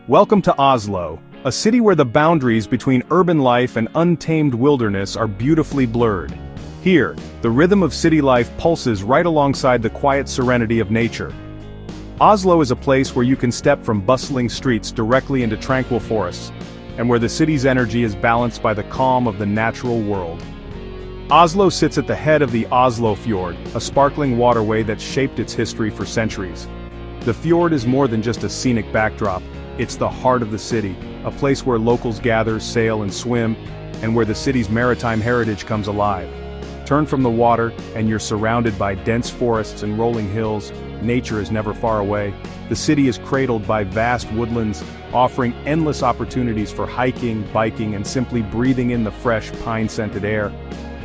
Welcome to Oslo, a city where the boundaries between urban life and untamed wilderness are beautifully blurred. Here, the rhythm of city life pulses right alongside the quiet serenity of nature. Oslo is a place where you can step from bustling streets directly into tranquil forests, and where the city's energy is balanced by the calm of the natural world. Oslo sits at the head of the Oslofjord, a sparkling waterway that's shaped its history for centuries. The fjord is more than just a scenic backdrop, it's the heart of the city, a place where locals gather, sail and swim, and where the city's maritime heritage comes alive. Turn from the water, and you're surrounded by dense forests and rolling hills. Nature is never far away. The city is cradled by vast woodlands, offering endless opportunities for hiking, biking, and simply breathing in the fresh, pine-scented air.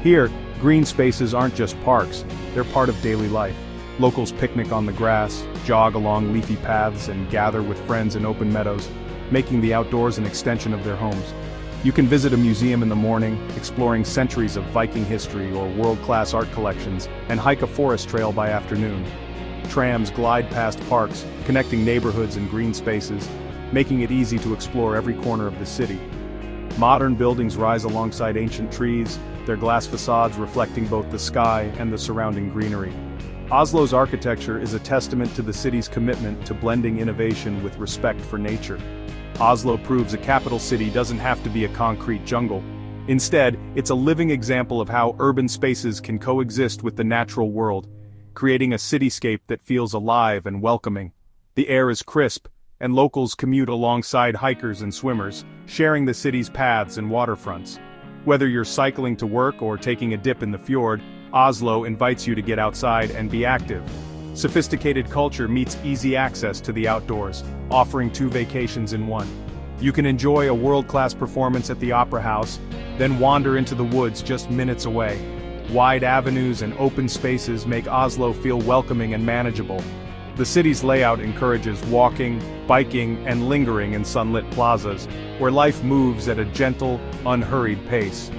Here, green spaces aren't just parks, they're part of daily life. Locals picnic on the grass, jog along leafy paths, and gather with friends in open meadows, making the outdoors an extension of their homes. You can visit a museum in the morning, exploring centuries of Viking history or world-class art collections, and hike a forest trail by afternoon. Trams glide past parks, connecting neighborhoods and green spaces, making it easy to explore every corner of the city. Modern buildings rise alongside ancient trees, their glass facades reflecting both the sky and the surrounding greenery. Oslo's architecture is a testament to the city's commitment to blending innovation with respect for nature. Oslo proves a capital city doesn't have to be a concrete jungle. Instead, it's a living example of how urban spaces can coexist with the natural world, creating a cityscape that feels alive and welcoming. The air is crisp, and locals commute alongside hikers and swimmers, sharing the city's paths and waterfronts. Whether you're cycling to work or taking a dip in the fjord, Oslo invites you to get outside and be active. Sophisticated culture meets easy access to the outdoors, offering two vacations in one. You can enjoy a world-class performance at the Opera House, then wander into the woods just minutes away. Wide avenues and open spaces make Oslo feel welcoming and manageable. The city's layout encourages walking, biking, and lingering in sunlit plazas, where life moves at a gentle, unhurried pace.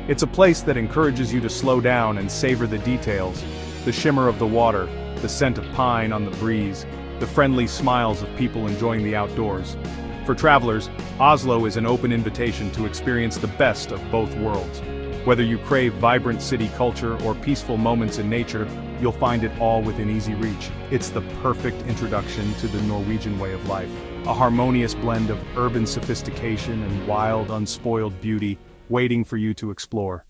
It's a place that encourages you to slow down and savor the details, the shimmer of the water, the scent of pine on the breeze, the friendly smiles of people enjoying the outdoors. For travelers, Oslo is an open invitation to experience the best of both worlds. Whether you crave vibrant city culture or peaceful moments in nature, you'll find it all within easy reach. It's the perfect introduction to the Norwegian way of life, a harmonious blend of urban sophistication and wild, unspoiled beauty, waiting for you to explore.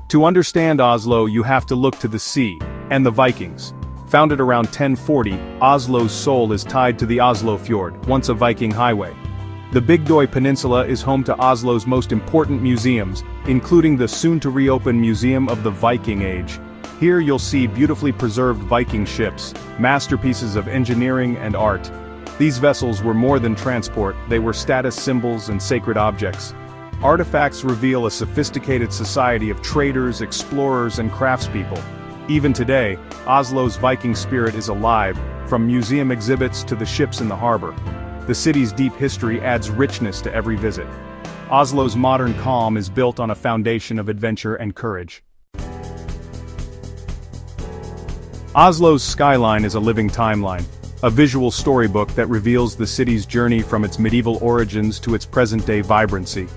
To understand Oslo, you have to look to the sea, and the Vikings. Founded around 1040, Oslo's soul is tied to the Oslofjord, once a Viking highway. The Big Døy Peninsula is home to Oslo's most important museums, including the soon-to-reopen Museum of the Viking Age. Here you'll see beautifully preserved Viking ships, masterpieces of engineering and art. These vessels were more than transport, they were status symbols and sacred objects. Artifacts reveal a sophisticated society of traders, explorers, and craftspeople. Even today, Oslo's Viking spirit is alive, from museum exhibits to the ships in the harbor. The city's deep history adds richness to every visit. Oslo's modern calm is built on a foundation of adventure and courage. Oslo's skyline is a living timeline, a visual storybook that reveals the city's journey from its medieval origins to its present-day vibrancy.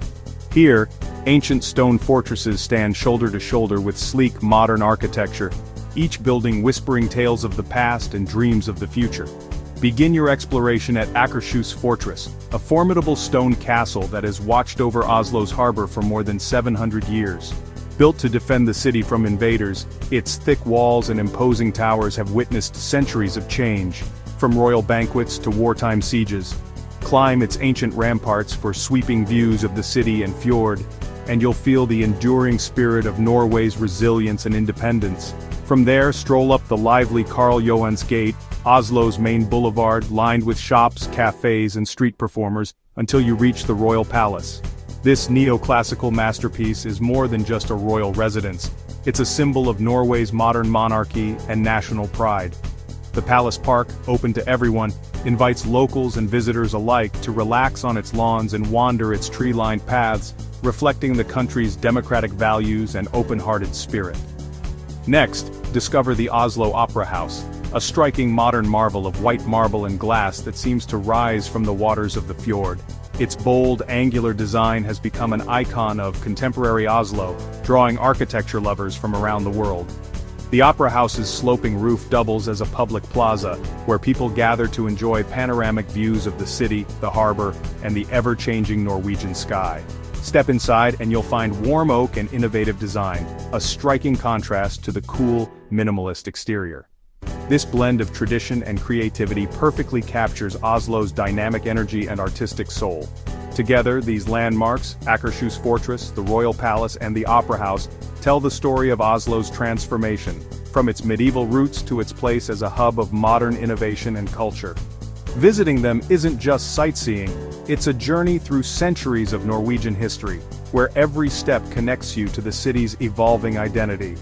Here, ancient stone fortresses stand shoulder to shoulder with sleek modern architecture, each building whispering tales of the past and dreams of the future. Begin your exploration at Akershus Fortress, a formidable stone castle that has watched over Oslo's harbor for more than 700 years. Built to defend the city from invaders, its thick walls and imposing towers have witnessed centuries of change, from royal banquets to wartime sieges. Climb its ancient ramparts for sweeping views of the city and fjord, and you'll feel the enduring spirit of Norway's resilience and independence. From there, stroll up the lively Karl Johans Gate, Oslo's main boulevard lined with shops, cafes, and street performers, until you reach the Royal Palace. This neoclassical masterpiece is more than just a royal residence. It's a symbol of Norway's modern monarchy and national pride. The Palace Park, open to everyone, invites locals and visitors alike to relax on its lawns and wander its tree-lined paths, reflecting the country's democratic values and open-hearted spirit. Next, discover the Oslo Opera House, a striking modern marvel of white marble and glass that seems to rise from the waters of the fjord. Its bold, angular design has become an icon of contemporary Oslo, drawing architecture lovers from around the world. The Opera House's sloping roof doubles as a public plaza, where people gather to enjoy panoramic views of the city, the harbor, and the ever-changing Norwegian sky. Step inside and you'll find warm oak and innovative design, a striking contrast to the cool, minimalist exterior. This blend of tradition and creativity perfectly captures Oslo's dynamic energy and artistic soul. Together, these landmarks, Akershus Fortress, the Royal Palace, and the Opera House, tell the story of Oslo's transformation, from its medieval roots to its place as a hub of modern innovation and culture. Visiting them isn't just sightseeing, it's a journey through centuries of Norwegian history, where every step connects you to the city's evolving identity.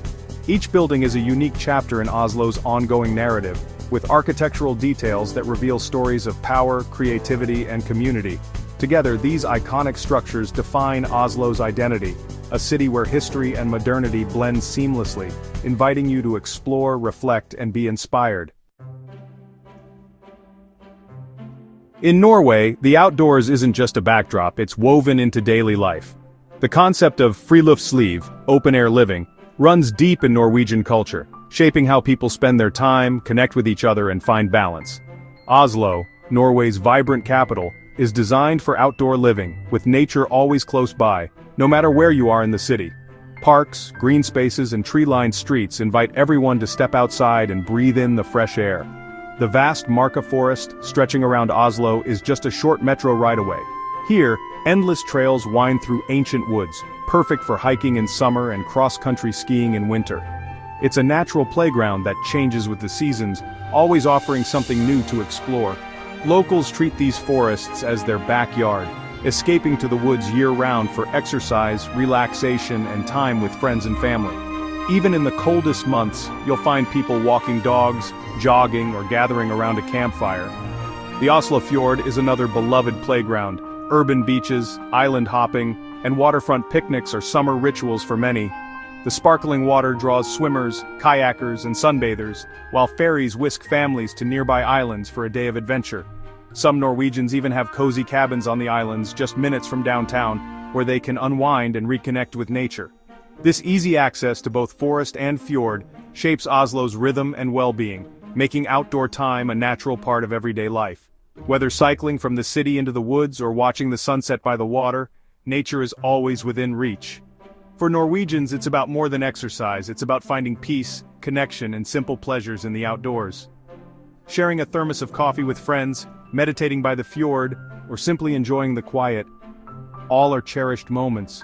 Each building is a unique chapter in Oslo's ongoing narrative, with architectural details that reveal stories of power, creativity, and community. Together, these iconic structures define Oslo's identity, a city where history and modernity blend seamlessly, inviting you to explore, reflect, and be inspired. In Norway, the outdoors isn't just a backdrop, it's woven into daily life. The concept of friluftsliv, open-air living, runs deep in Norwegian culture, shaping how people spend their time, connect with each other, and find balance. Oslo, Norway's vibrant capital, is designed for outdoor living, with nature always close by, no matter where you are in the city. Parks, green spaces, and tree-lined streets invite everyone to step outside and breathe in the fresh air. The vast Nordmarka Forest, stretching around Oslo, is just a short metro ride away. Here, endless trails wind through ancient woods, perfect for hiking in summer and cross-country skiing in winter. It's a natural playground that changes with the seasons, always offering something new to explore. Locals treat these forests as their backyard, escaping to the woods year-round for exercise, relaxation, and time with friends and family. Even in the coldest months, you'll find people walking dogs, jogging, or gathering around a campfire. The Oslofjord is another beloved playground. Urban beaches, island hopping, and waterfront picnics are summer rituals for many. The sparkling water draws swimmers, kayakers, and sunbathers, while ferries whisk families to nearby islands for a day of adventure. Some Norwegians even have cozy cabins on the islands just minutes from downtown, where they can unwind and reconnect with nature. This easy access to both forest and fjord shapes Oslo's rhythm and well-being, making outdoor time a natural part of everyday life. Whether cycling from the city into the woods or watching the sunset by the water, nature is always within reach. For Norwegians, it's about more than exercise, it's about finding peace, connection, and simple pleasures in the outdoors. Sharing a thermos of coffee with friends, meditating by the fjord, or simply enjoying the quiet, all are cherished moments.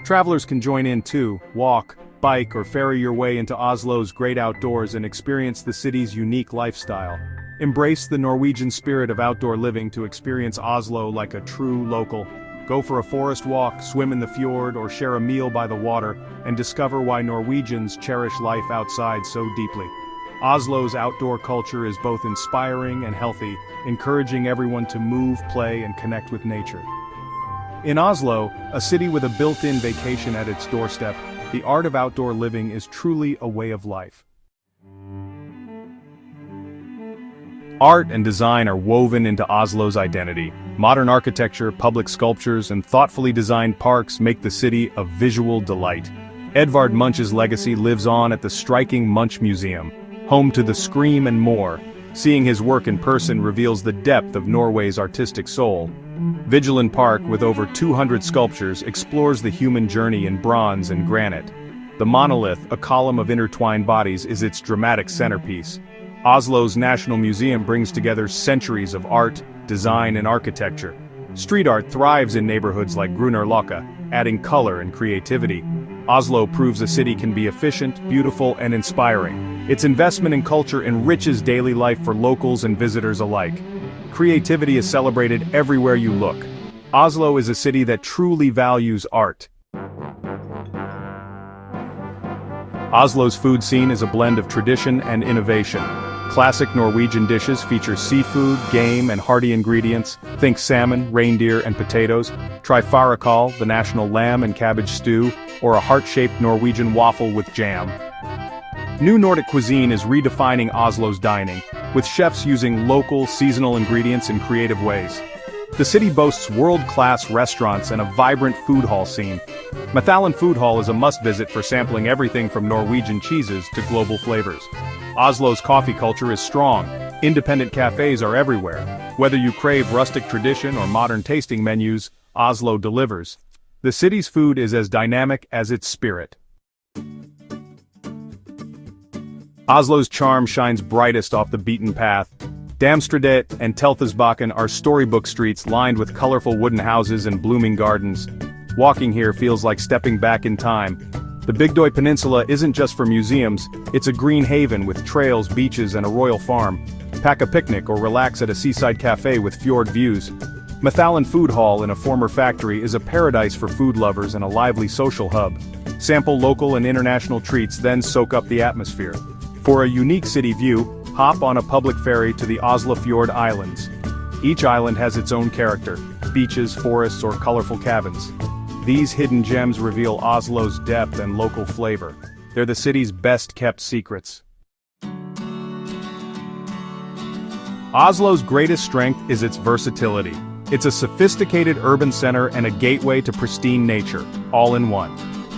Travelers can join in too, walk, bike, or ferry your way into Oslo's great outdoors and experience the city's unique lifestyle. Embrace the Norwegian spirit of outdoor living to experience Oslo like a true local. Go for a forest walk, swim in the fjord, or share a meal by the water, and discover why Norwegians cherish life outside so deeply. Oslo's outdoor culture is both inspiring and healthy, encouraging everyone to move, play, and connect with nature. In Oslo, a city with a built-in vacation at its doorstep, the art of outdoor living is truly a way of life. Art and design are woven into Oslo's identity. Modern architecture, public sculptures, and thoughtfully designed parks make the city a visual delight. Edvard Munch's legacy lives on at the striking Munch Museum, home to the Scream and more. Seeing his work in person reveals the depth of Norway's artistic soul. Vigeland Park, with over 200 sculptures, explores the human journey in bronze and granite. The monolith, a column of intertwined bodies, is its dramatic centerpiece. Oslo's National Museum brings together centuries of art, design, and architecture. Street art thrives in neighborhoods like Grunarløkka, adding color and creativity. Oslo proves a city can be efficient, beautiful, and inspiring. Its investment in culture enriches daily life for locals and visitors alike. Creativity is celebrated everywhere you look. Oslo is a city that truly values art. Oslo's food scene is a blend of tradition and innovation. Classic Norwegian dishes feature seafood, game, and hearty ingredients. Think salmon, reindeer, and potatoes. Try farakal, the national lamb and cabbage stew, or a heart-shaped Norwegian waffle with jam. New Nordic cuisine is redefining Oslo's dining, with chefs using local, seasonal ingredients in creative ways. The city boasts world-class restaurants and a vibrant food hall scene. Mathallen Food Hall is a must-visit for sampling everything from Norwegian cheeses to global flavors. Oslo's coffee culture is strong. Independent cafes are everywhere. Whether you crave rustic tradition or modern tasting menus, Oslo delivers. The city's food is as dynamic as its spirit. Oslo's charm shines brightest off the beaten path. Damstredet and Telthusbakken are storybook streets lined with colorful wooden houses and blooming gardens. Walking here feels like stepping back in time. The Bygdøy Peninsula isn't just for museums, it's a green haven with trails, beaches, and a royal farm. Pack a picnic or relax at a seaside cafe with fjord views. Mathallen Food Hall in a former factory is a paradise for food lovers and a lively social hub. Sample local and international treats, then soak up the atmosphere. For a unique city view, hop on a public ferry to the Oslofjord Islands. Each island has its own character, beaches, forests, or colorful cabins. These hidden gems reveal Oslo's depth and local flavor. They're the city's best-kept secrets. Oslo's greatest strength is its versatility. It's a sophisticated urban center and a gateway to pristine nature, all in one.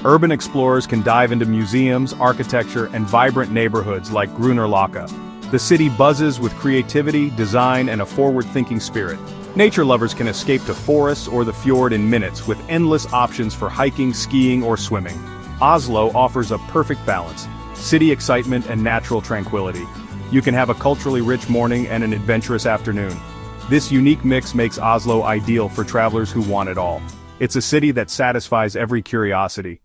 Urban explorers can dive into museums, architecture, and vibrant neighborhoods like Nordmarka. The city buzzes with creativity, design, and a forward-thinking spirit. Nature lovers can escape to forests or the fjord in minutes with endless options for hiking, skiing, or swimming. Oslo offers a perfect balance: city excitement and natural tranquility. You can have a culturally rich morning and an adventurous afternoon. This unique mix makes Oslo ideal for travelers who want it all. It's a city that satisfies every curiosity.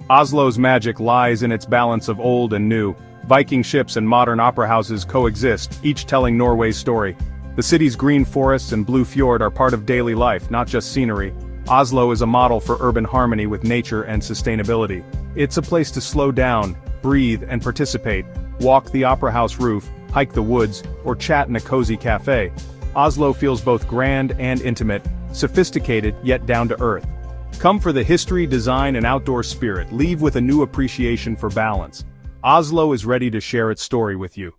Oslo's magic lies in its balance of old and new. Viking ships and modern opera houses coexist, each telling Norway's story. The city's green forests and blue fjord are part of daily life, not just scenery. Oslo is a model for urban harmony with nature and sustainability. It's a place to slow down, breathe, and participate. Walk the opera house roof, hike the woods, or chat in a cozy cafe. Oslo feels both grand and intimate, sophisticated yet down to earth. Come for the history, design, and outdoor spirit. Leave with a new appreciation for balance. Oslo is ready to share its story with you.